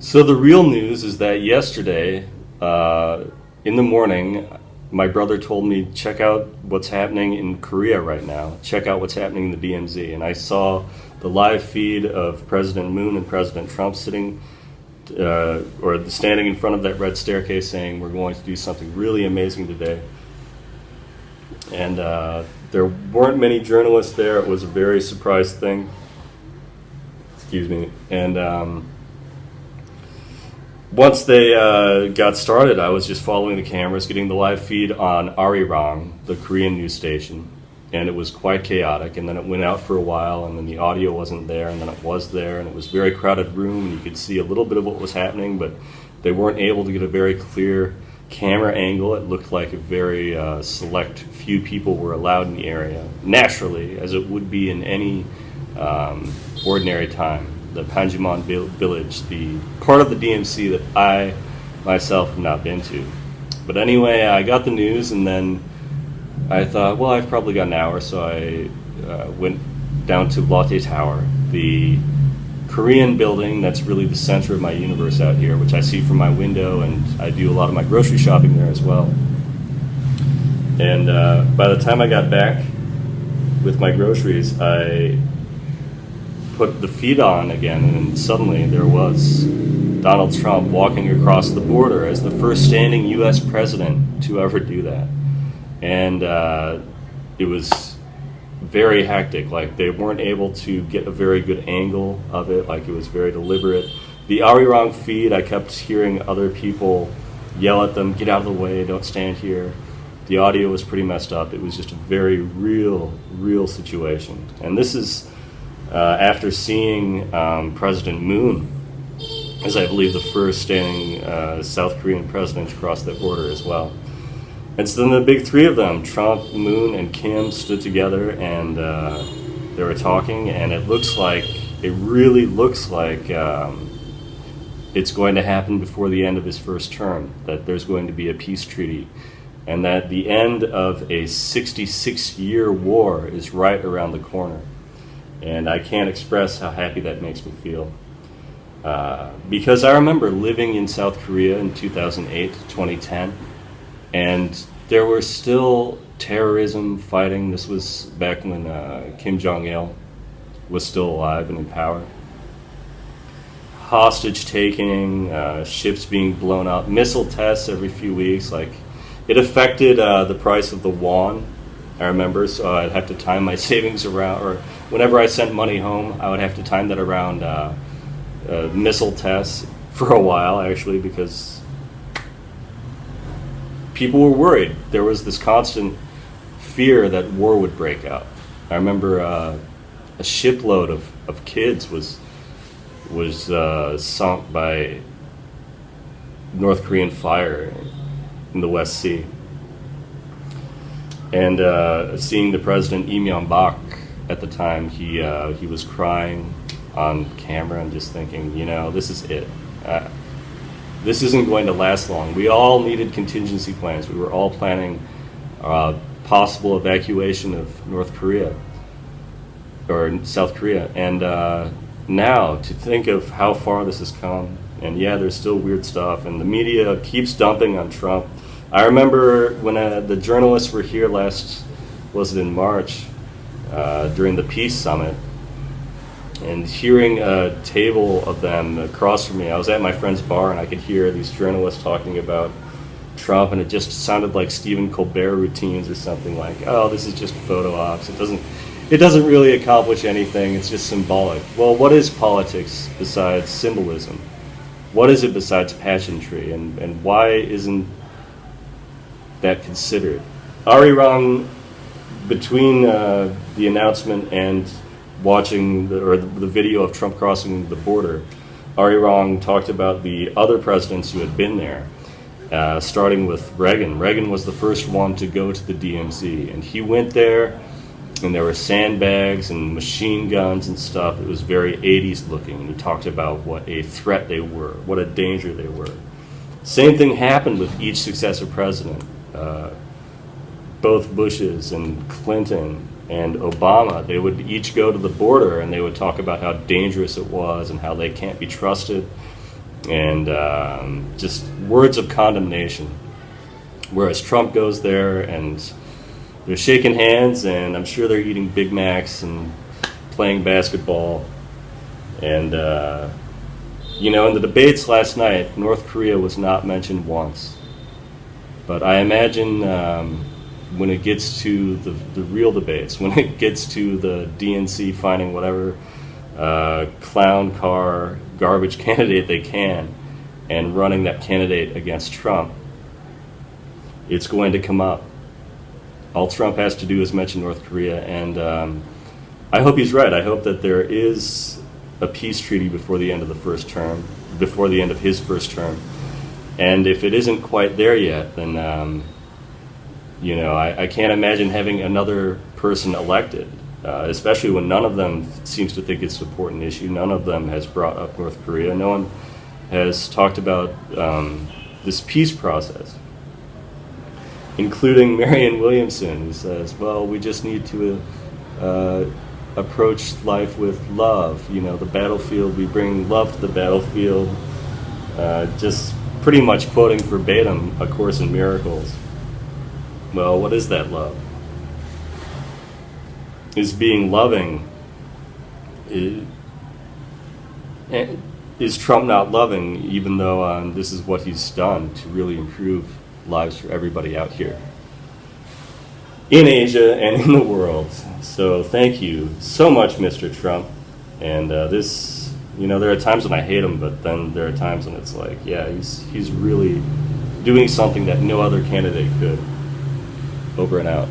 So the real news is that yesterday, in the morning, my brother told me, check out what's happening in Korea right now. Check out what's happening in the DMZ. And I saw the live feed of President Moon and President Trump sitting or standing in front of that red staircase saying, we're going to do something really amazing today. And there weren't many journalists there. It was a very surprise thing. Excuse me. And once they got started, I was just following the cameras, getting the live feed on Arirang, the Korean news station, and it was quite chaotic. And then it went out for a while, and then the audio wasn't there, and then it was there, and it was a very crowded room, and you could see a little bit of what was happening, but they weren't able to get a very clear camera angle. It looked like a very select few people were allowed in the area, naturally, as it would be in any ordinary time. The Panjimon village, the part of the DMC that I myself have not been to. But anyway, I got the news, and then I thought, well, I've probably got an hour, so I went down to Lotte Tower, the Korean building that's really the center of my universe out here, which I see from my window, and I do a lot of my grocery shopping there as well. And by the time I got back with my groceries, I put the feed on again, and suddenly there was Donald Trump walking across the border as the first standing U.S. president to ever do that. And it was very hectic. Like, they weren't able to get a very good angle of it. Like, it was very deliberate. The Arirang feed, I kept hearing other people yell at them, get out of the way, don't stand here. The audio was pretty messed up. It was just a very real situation. And this is after seeing President Moon, as I believe the first standing South Korean president to cross that border as well. And so then the big three of them, Trump, Moon, and Kim, stood together, and they were talking, and it really looks like it's going to happen before the end of his first term, that there's going to be a peace treaty, and that the end of a 66-year war is right around the corner. And I can't express how happy that makes me feel. Because I remember living in South Korea in 2008, 2010, and there were still terrorism fighting. This was back when Kim Jong-il was still alive and in power. Hostage taking, ships being blown up, missile tests every few weeks. Like, it affected the price of the won, I remember, so I'd have to time my savings around, or whenever I sent money home, I would have to time that around missile tests for a while, actually, because people were worried. There was this constant fear that war would break out. I remember a shipload of kids was sunk by North Korean fire in the West Sea. And seeing the president, Lee Myung-bak, at the time, he was crying on camera and just thinking, this is it. This isn't going to last long. We all needed contingency plans. We were all planning possible evacuation of North Korea or South Korea. And now to think of how far this has come, and yeah, there's still weird stuff, and the media keeps dumping on Trump. I remember when the journalists were here last, was it in March, during the Peace Summit, and hearing a table of them across from me. I was at my friend's bar, and I could hear these journalists talking about Trump, and it just sounded like Stephen Colbert routines or something, like, oh, this is just photo ops. It doesn't really accomplish anything. It's just symbolic. Well, what is politics besides symbolism? What is it besides pageantry? And why isn't that considered? Arirang, between the announcement and watching the video of Trump crossing the border, Arirang talked about the other presidents who had been there, starting with Reagan. Reagan was the first one to go to the DMZ, and he went there, and there were sandbags and machine guns and stuff. It was very 80s looking, and he talked about what a threat they were, what a danger they were. Same thing happened with each successive president. Both Bushes and Clinton and Obama, they would each go to the border and they would talk about how dangerous it was and how they can't be trusted. and just words of condemnation. Whereas Trump goes there and they're shaking hands, and I'm sure they're eating Big Macs and playing basketball. And, in the debates last night, North Korea was not mentioned once. But I imagine when it gets to the real debates, when it gets to the DNC finding whatever clown car garbage candidate they can and running that candidate against Trump, it's going to come up. All Trump has to do is mention North Korea, and I hope he's right. I hope that there is a peace treaty before the end of his first term. And if it isn't quite there yet, then I can't imagine having another person elected, especially when none of them seems to think it's an important issue. None of them has brought up North Korea. No one has talked about this peace process, including Marianne Williamson, who says, well, we just need to approach life with love. The battlefield, we bring love to the battlefield. Just pretty much quoting verbatim A Course in Miracles. Well, what is that love? Is being loving, is Trump not loving, even though this is what he's done to really improve lives for everybody out here in Asia and in the world? So thank you so much, Mr. Trump. And there are times when I hate him, but then there are times when it's like, yeah, he's really doing something that no other candidate could. Over and out.